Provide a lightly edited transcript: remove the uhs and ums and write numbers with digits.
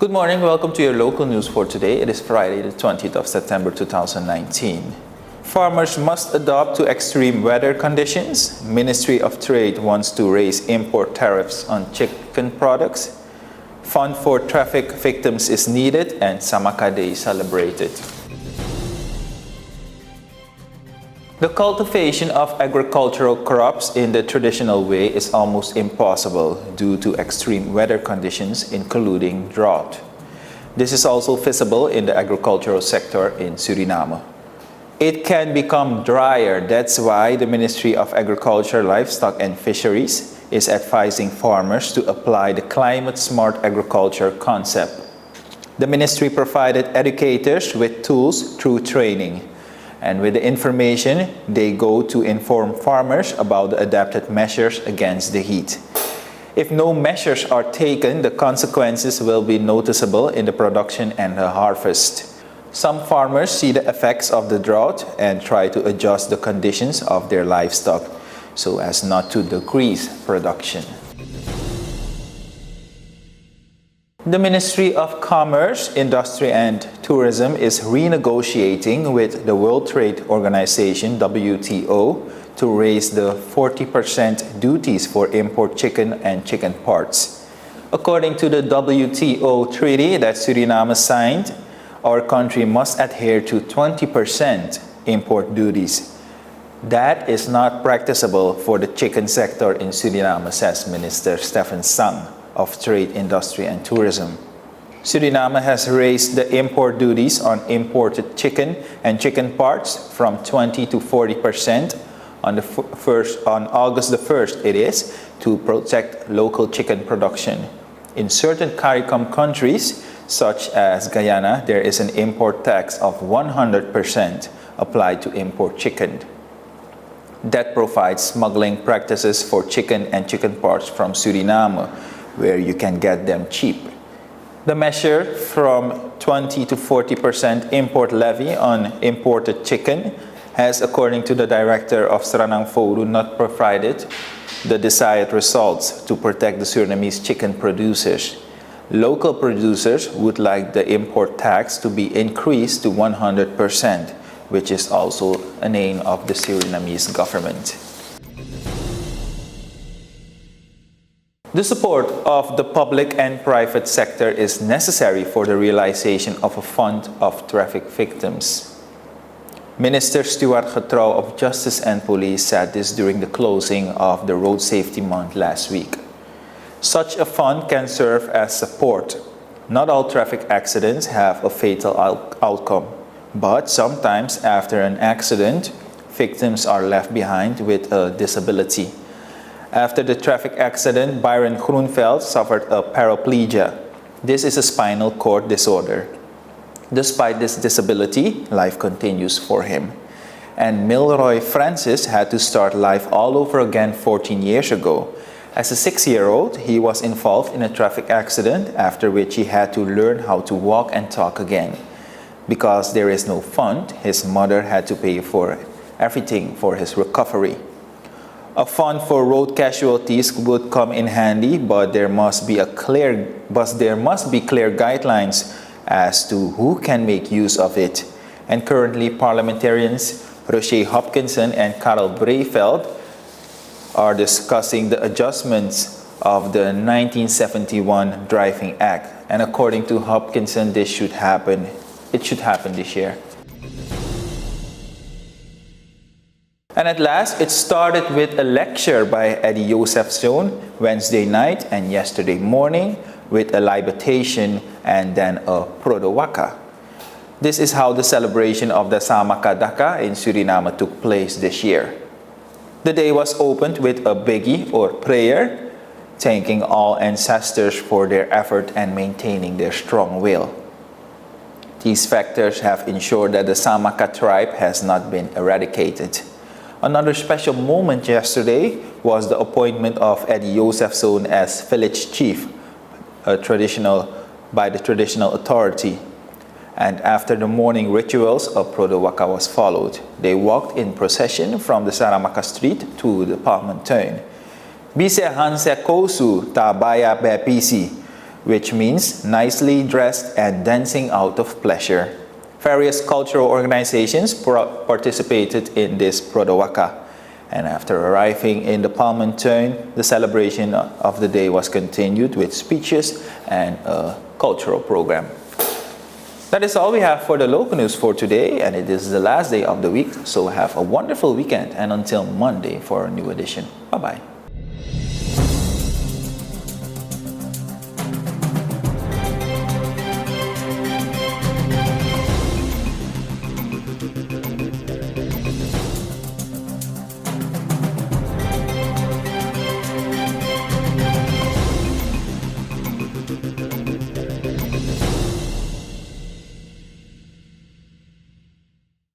Good morning, welcome to your local news for today. It is Friday, the 20th of September 2019. Farmers must adapt to extreme weather conditions. Ministry of Trade wants to raise import tariffs on chicken products. Fund for traffic victims is needed and Samaka Day celebrated. The cultivation of agricultural crops in the traditional way is almost impossible due to extreme weather conditions, including drought. This is also visible in the agricultural sector in Suriname. It can become drier. That's why the Ministry of Agriculture, Livestock and Fisheries is advising farmers to apply the climate-smart agriculture concept. The ministry provided educators with tools through training. And with the information, they go to inform farmers about the adapted measures against the heat. If no measures are taken, the consequences will be noticeable in the production and the harvest. Some farmers see the effects of the drought and try to adjust the conditions of their livestock so as not to decrease production. The Ministry of Commerce, Industry and Tourism is renegotiating with the World Trade Organization, WTO, to raise the 40% duties for import chicken and chicken parts. According to the WTO treaty that Suriname signed, our country must adhere to 20% import duties. That is not practicable for the chicken sector in Suriname, says Minister Stephen Sang of Trade, Industry and Tourism. Suriname has raised the import duties on imported chicken and chicken parts from 20 to 40% on August the 1st, it is, to protect local chicken production. In certain CARICOM countries, such as Guyana, there is an import tax of 100% applied to import chicken. That provides smuggling practices for chicken and chicken parts from Suriname, where you can get them cheap. The measure from 20 to 40% import levy on imported chicken has, according to the director of Sranang Foru, not provided the desired results to protect the Surinamese chicken producers. Local producers would like the import tax to be increased to 100%, which is also an aim of the Surinamese government. The support of the public and private sector is necessary for the realization of a fund of traffic victims. Minister Stuart Getrouw of Justice and Police said this during the closing of the Road Safety Month last week. Such a fund can serve as support. Not all traffic accidents have a fatal outcome, but sometimes after an accident, victims are left behind with a disability. After the traffic accident, Byron Groenveld suffered a paraplegia. This is a spinal cord disorder. Despite this disability, life continues for him. And Milroy Francis had to start life all over again 14 years ago. As a 6-year-old, he was involved in a traffic accident, after which he had to learn how to walk and talk again. Because there is no fund, his mother had to pay for everything for his recovery. A fund for road casualties would come in handy, but there must be clear guidelines as to who can make use of it. And currently, parliamentarians Roche Hopkinson and Karel Breyveld are discussing the adjustments of the 1971 Driving Act. And according to Hopkinson, it should happen this year. And at last, it started with a lecture by Eddie Josephson Wednesday night and yesterday morning, with a libation and then a prodowaka. This is how the celebration of the Samaka Daka in Suriname took place this year. The day was opened with a biggie or prayer, thanking all ancestors for their effort and maintaining their strong will. These factors have ensured that the Samaka tribe has not been eradicated. Another special moment yesterday was the appointment of Eddie Josephson as village chief by the traditional authority. And after the morning rituals, a prodowaka was followed. They walked in procession from the Saramaka Street to the Palmentuin. Bise Hanse Kosu Tabaya Bepisi, which means nicely dressed and dancing out of pleasure. Various cultural organizations participated in this Prodowaka. And after arriving in the Palmen Turn, the celebration of the day was continued with speeches and a cultural program. That is all we have for the local news for today, and it is the last day of the week, so have a wonderful weekend and until Monday for a new edition. Bye-bye.